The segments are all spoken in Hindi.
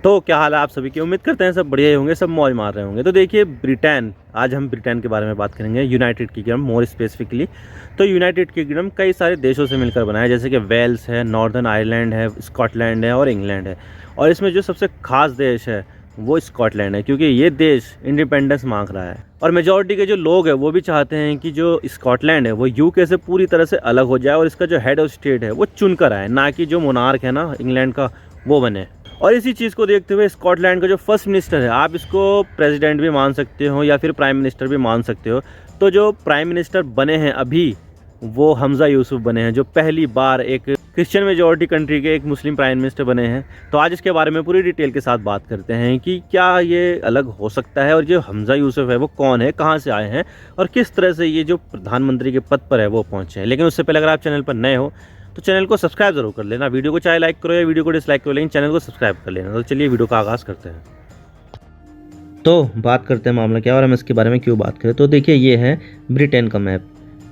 तो क्या हाल है आप सभी की। उम्मीद करते हैं सब बढ़िया ही होंगे, सब मौज मार रहे होंगे। तो देखिए ब्रिटेन, आज हम ब्रिटेन के बारे में बात करेंगे, यूनाइटेड किंगडम मोर स्पेसिफिकली। तो यूनाइटेड किंगडम कई सारे देशों से मिलकर बना है, जैसे कि वेल्स है, नॉर्दर्न आयरलैंड है, स्कॉटलैंड है और इंग्लैंड है। और इसमें जो सबसे खास देश है वो स्कॉटलैंड है, क्योंकि ये देश इंडिपेंडेंस मांग रहा है और मेजॉरिटी के जो लोग हैं वो भी चाहते हैं कि जो स्कॉटलैंड है वो यूके से पूरी तरह से अलग हो जाए और इसका जो हेड ऑफ स्टेट है वो चुनकर आए, ना कि जो मोनार्क है ना इंग्लैंड का वो बने। और इसी चीज़ को देखते हुए स्कॉटलैंड का जो फर्स्ट मिनिस्टर है, आप इसको प्रेसिडेंट भी मान सकते हो या फिर प्राइम मिनिस्टर भी मान सकते हो। तो जो प्राइम मिनिस्टर बने हैं अभी वो हमजा यूसुफ बने हैं, जो पहली बार एक क्रिश्चियन मेजॉरिटी कंट्री के एक मुस्लिम प्राइम मिनिस्टर बने हैं। तो आज इसके बारे में पूरी डिटेल के साथ बात करते हैं कि क्या ये अलग हो सकता है और जो हमजा यूसुफ है वो कौन है, कहाँ से आए हैं और किस तरह से ये जो प्रधानमंत्री के पद पर है वो पहुँचे हैं। लेकिन उससे पहले अगर आप चैनल पर नए हो तो चैनल को सब्सक्राइब जरूर कर लेना। वीडियो को चाहे लाइक करो या वीडियो को डिसलाइक करो, लेकिन चैनल को सब्सक्राइब कर लेना। तो चलिए वीडियो का आगाज़ करते हैं। तो बात करते हैं मामला क्या और हम इसके बारे में क्यों बात करें। तो देखिए ये है ब्रिटेन का मैप,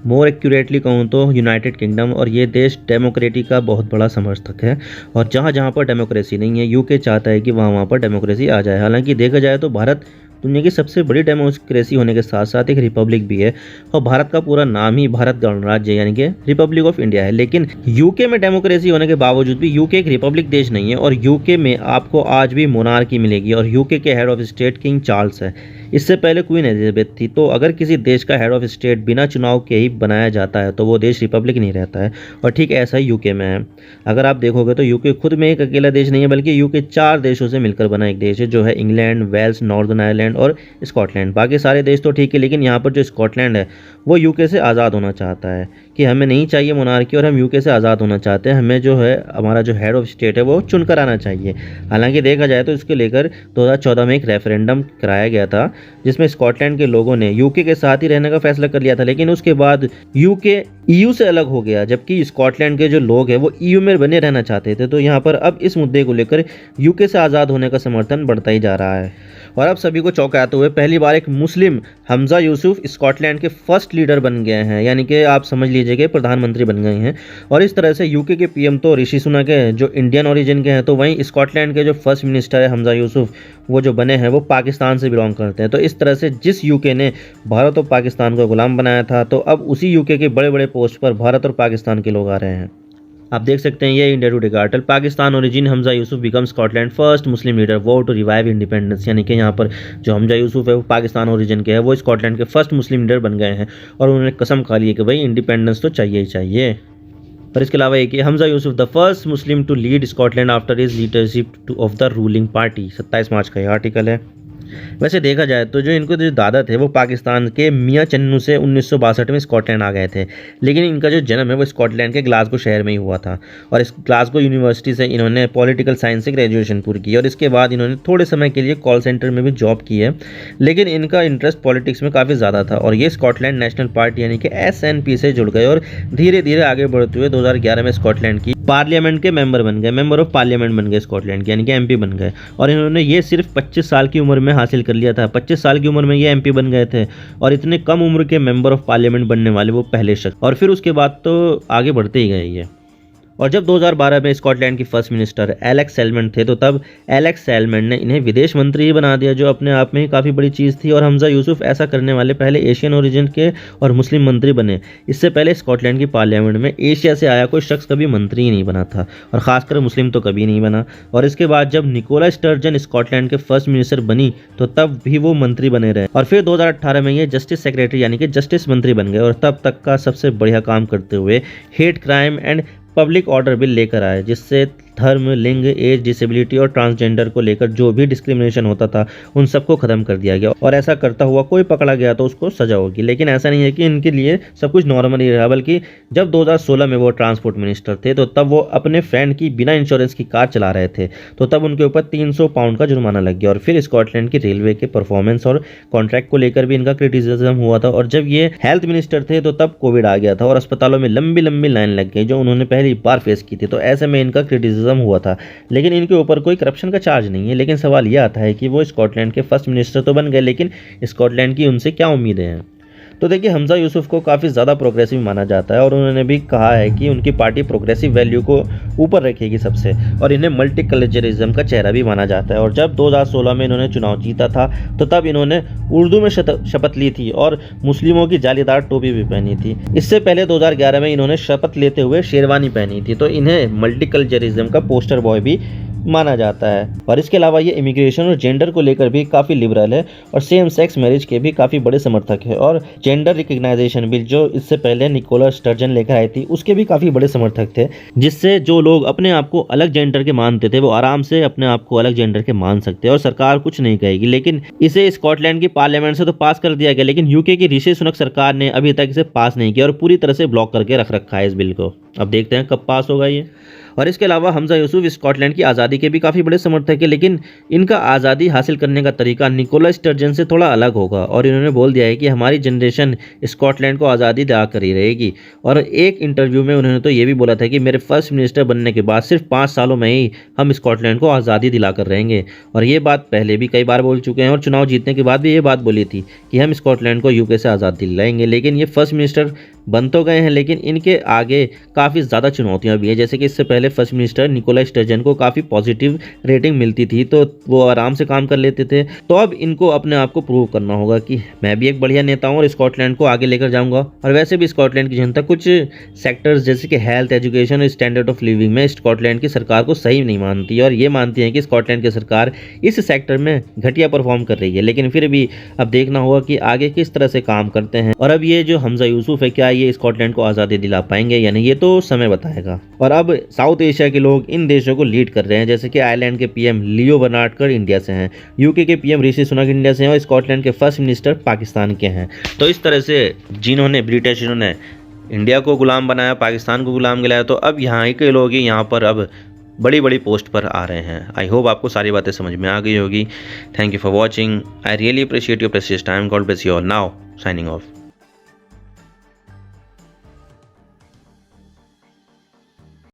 मोर एक्यूरेटली कहूँ तो यूनाइटेड किंगडम। और ये देश डेमोक्रेसी का बहुत बड़ा समर्थक है और जहाँ जहाँ पर डेमोक्रेसी नहीं है यूके चाहता है कि वहाँ पर डेमोक्रेसी आ जाए। हालांकि देखा जाए तो भारत दुनिया की सबसे बड़ी डेमोक्रेसी होने के साथ साथ एक रिपब्लिक भी है और भारत का पूरा नाम ही भारत गणराज्य यानी कि रिपब्लिक ऑफ इंडिया है। लेकिन यूके में डेमोक्रेसी होने के बावजूद भी यूके एक रिपब्लिक देश नहीं है और यूके में आपको आज भी मोनार्की मिलेगी और यूके के head of state king Charles है। इससे पहले क्वीन एलिजाबेथ थी। तो अगर किसी देश का हेड ऑफ स्टेट बिना चुनाव के ही बनाया जाता है तो वो देश रिपब्लिक नहीं रहता है और ठीक ऐसा ही यूके में है। अगर आप देखोगे तो यूके खुद में एक अकेला देश नहीं है, बल्कि यूके 4 देशों से मिलकर बना एक देश है, जो है इंग्लैंड, वेल्स, नॉर्दर्न आयरलैंड और स्कॉटलैंड। बाकी सारे देश तो ठीक है, लेकिन यहाँ पर जो स्कॉटलैंड है वो यूके से आज़ाद होना चाहता है कि हमें नहीं चाहिए मोनार्की और हम यूके से आज़ाद होना चाहते हैं, हमें जो है हमारा जो हेड ऑफ स्टेट है वो चुनकर आना चाहिए। हालांकि देखा जाए तो इसके लेकर 2014 में एक रेफरेंडम कराया गया था जिसमें स्कॉटलैंड के लोगों ने यूके के साथ ही रहने का फैसला कर लिया था, लेकिन उसके बाद यूके ईयू से अलग हो गया, जबकि स्कॉटलैंड के जो लोग हैं वो ईयू में बने रहना चाहते थे। तो यहाँ पर अब इस मुद्दे को लेकर यूके से आज़ाद होने का समर्थन बढ़ता ही जा रहा है और अब सभी को चौंकाते हुए पहली बार एक मुस्लिम हमजा यूसुफ स्कॉटलैंड के फर्स्ट लीडर बन गए हैं, यानी कि आप समझ लीजिए कि प्रधानमंत्री बन गए हैं। और इस तरह से यूके के पीएम तो ऋषि सुनक है जो इंडियन ओरिजिन के हैं, तो वहीं स्कॉटलैंड के जो फर्स्ट मिनिस्टर है हमजा यूसुफ वो जो बने हैं वो पाकिस्तान से बिलोंग करते हैं। तो इस तरह से जिस यूके ने भारत और पाकिस्तान को गुलाम बनाया था, तो अब उसी यूके के बड़े बड़े पोस्ट पर भारत और पाकिस्तान के लोग आ रहे हैं। आप देख सकते हैं ये इंडिया टुडे का article, Pakistan origin Hamza Yusuf become Scotland first Muslim leader वो टू रिवाइव इंडिपेंडेंस। यानी कि यहाँ पर जो हमजा यूसुफ है वो पाकिस्तान ओरिजिन के है, वो स्कॉटलैंड के फर्स्ट मुस्लिम लीडर बन गए हैं और उन्होंने कसम खा ली है कि भाई इंडिपेंडेंस तो चाहिए ही चाहिए। और इसके अलावा एक Humza Yousaf the first Muslim to lead Scotland after his leadership of the ruling party, 27 March का ये आर्टिकल है। वैसे देखा जाए तो जो इनको जो दादा थे वो पाकिस्तान के मियाँ चन्नू से 1962 में स्कॉटलैंड आ गए थे, लेकिन इनका जो जन्म है वो स्कॉटलैंड के ग्लासगो शहर में ही हुआ था और इस ग्लासगो यूनिवर्सिटी से इन्होंने पॉलिटिकल साइंस से ग्रेजुएशन पूरी की और इसके बाद इन्होंने थोड़े समय के लिए कॉल सेंटर में भी जॉब की है। लेकिन इनका इंटरेस्ट पॉलिटिक्स में काफ़ी ज़्यादा था और ये स्कॉटलैंड नेशनल पार्टी यानी कि SNP से जुड़ गए और धीरे धीरे आगे बढ़ते हुए 2011 में स्कॉटलैंड की पार्लियामेंट के मेंबर बन गए, मेंबर ऑफ पार्लियामेंट बन गए स्कॉटलैंड के, यानी कि MP बन गए। और इन्होंने ये सिर्फ 25 साल की उम्र में हासिल कर लिया था। 25 साल की उम्र में ये MP बन गए थे और इतने कम उम्र के मेंबर ऑफ पार्लियामेंट बनने वाले वो पहले शख्स, और फिर उसके बाद तो आगे बढ़ते ही गए ये। और जब 2012 में स्कॉटलैंड की फर्स्ट मिनिस्टर एलेक्स सैलमंड थे, तो तब एलेक्स सैलमंड ने इन्हें विदेश मंत्री ही बना दिया, जो अपने आप में ही काफ़ी बड़ी चीज़ थी। और हमजा यूसुफ ऐसा करने वाले पहले एशियन ओरिजिन के और मुस्लिम मंत्री बने। इससे पहले स्कॉटलैंड की पार्लियामेंट में एशिया से आया कोई शख्स कभी मंत्री ही नहीं बना था और ख़ासकर मुस्लिम तो कभी नहीं बना। और इसके बाद जब निकोला स्टर्जन स्कॉटलैंड के फर्स्ट मिनिस्टर बनी तो तब भी वो मंत्री बने रहे और फिर 2018 में ये जस्टिस सेक्रेटरी यानी कि जस्टिस मंत्री बन गए और तब तक का सबसे बढ़िया काम करते हुए hate crime and public order bill लेकर आए, जिससे धर्म, लिंग, एज, डिसेबिलिटी और ट्रांसजेंडर को लेकर जो भी डिस्क्रिमिनेशन होता था उन सबको खत्म कर दिया गया। और ऐसा करता हुआ कोई पकड़ा गया तो उसको सजा होगी। लेकिन ऐसा नहीं है कि इनके लिए सब कुछ नॉर्मल ही रहा, बल्कि जब 2016 में वो ट्रांसपोर्ट मिनिस्टर थे तो तब वो अपने फ्रेंड की बिना इंश्योरेंस की कार चला रहे थे, तो तब उनके ऊपर 300 पाउंड का जुर्माना लग गया। और फिर स्कॉटलैंड की रेलवे के परफॉर्मेंस और कॉन्ट्रैक्ट को लेकर भी इनका क्रिटिसिज्म हुआ था। और जब ये हेल्थ मिनिस्टर थे तो तब कोविड आ गया था और अस्पतालों में लंबी लंबी लाइन लग गई, जो उन्होंने पहली बार फेस की थी। तो ऐसे में इनका क्रिटिसिज्म हुआ था, लेकिन इनके ऊपर कोई करप्शन का चार्ज नहीं है। लेकिन सवाल यह आता है कि वो स्कॉटलैंड के फर्स्ट मिनिस्टर तो बन गए, लेकिन स्कॉटलैंड की उनसे क्या उम्मीदें हैं। तो देखिए हमजा यूसुफ को काफ़ी ज़्यादा प्रोग्रेसिव माना जाता है और उन्होंने भी कहा है कि उनकी पार्टी प्रोग्रेसिव वैल्यू को ऊपर रखेगी सबसे, और इन्हें मल्टीकल्चरलिज्म का चेहरा भी माना जाता है। और जब 2016 में इन्होंने चुनाव जीता था तो तब इन्होंने उर्दू में शपथ ली थी और मुस्लिमों की जालीदार टोपी भी पहनी थी। इससे पहले 2011 में इन्होंने शपथ लेते हुए शेरवानी पहनी थी। तो इन्हें मल्टीकल्चरलिज्म का पोस्टर बॉय भी माना जाता है। और इसके अलावा ये इमिग्रेशन और जेंडर को लेकर भी काफ़ी लिबरल है और सेम सेक्स मैरिज के भी काफ़ी बड़े समर्थक है। और जेंडर रिकग्नाइजेशन बिल जो इससे पहले निकोला स्टर्जन लेकर आई थी उसके भी काफ़ी बड़े समर्थक थे, जिससे जो लोग अपने आप को अलग जेंडर के मानते थे वो आराम से अपने आप को अलग जेंडर के मान सकते हैं और सरकार कुछ नहीं कहेगी। लेकिन इसे स्कॉटलैंड की पार्लियामेंट से तो पास कर दिया गया, लेकिन यूके की ऋषि सुनक सरकार ने अभी तक इसे पास नहीं किया और पूरी तरह से ब्लॉक करके रख रखा है इस बिल को। अब देखते हैं कब पास होगा ये। और इसके अलावा हमजा यूसुफ स्कॉटलैंड की आज़ादी के भी काफ़ी बड़े समर्थक है, लेकिन इनका आज़ादी हासिल करने का तरीका निकोला स्टर्जन से थोड़ा अलग होगा। और इन्होंने बोल दिया है कि हमारी जनरेशन स्कॉटलैंड को आज़ादी दिला कर ही रहेगी। और एक इंटरव्यू में उन्होंने तो ये भी बोला था कि मेरे फर्स्ट मिनिस्टर बनने के बाद सिर्फ 5 सालों में ही हम स्कॉटलैंड को आज़ादी दिला कर रहेंगे। और ये बात पहले भी कई बार बोल चुके हैं और चुनाव जीतने के बाद भी ये बात बोली थी कि हम स्कॉटलैंड को यूके से आज़ादी दिलाएंगे। लेकिन ये फर्स्ट मिनिस्टर बन तो गए हैं, लेकिन इनके आगे काफ़ी ज़्यादा चुनौतियां भी हैं। जैसे कि इससे पहले फर्स्ट मिनिस्टर निकोला स्टर्जन को काफ़ी पॉजिटिव रेटिंग मिलती थी तो वो आराम से काम कर लेते थे। तो अब इनको अपने आप को प्रूव करना होगा कि मैं भी एक बढ़िया नेता हूँ और स्कॉटलैंड को आगे लेकर जाऊँगा। और वैसे भी स्कॉटलैंड की जनता कुछ सेक्टर्स जैसे कि हेल्थ, एजुकेशन और स्टैंडर्ड ऑफ लिविंग में स्कॉटलैंड की सरकार को सही नहीं मानती और ये मानती है कि स्कॉटलैंड की सरकार इस सेक्टर में घटिया परफॉर्म कर रही है। लेकिन फिर भी अब देखना होगा कि आगे किस तरह से काम करते हैं। और अब ये जो हमजा यूसुफ है, क्या ये स्कॉटलैंड को आज़ादी दिला पाएंगे या नहीं, ये तो समय बताएगा। और अब साउथ एशिया के लोग इन देशों को लीड कर रहे हैं, जैसे कि आयरलैंड के पीएम लियो वार्नाडकर इंडिया से हैं, यूके के पीएम ऋषि सुनक इंडिया से हैं और स्कॉटलैंड के फर्स्ट मिनिस्टर पाकिस्तान के हैं। तो इस तरह से जिन्होंने ब्रिटिशरों ने इंडिया को गुलाम बनाया, पाकिस्तान को गुलाम गिलाया, तो अब यहाँ के लोग ही यहाँ पर अब बड़ी बड़ी पोस्ट पर आ रहे हैं। आई होप आपको सारी बातें समझ में आ गई होगी। Thank you for watching. I really appreciate your precious time. God bless you all. Now signing off.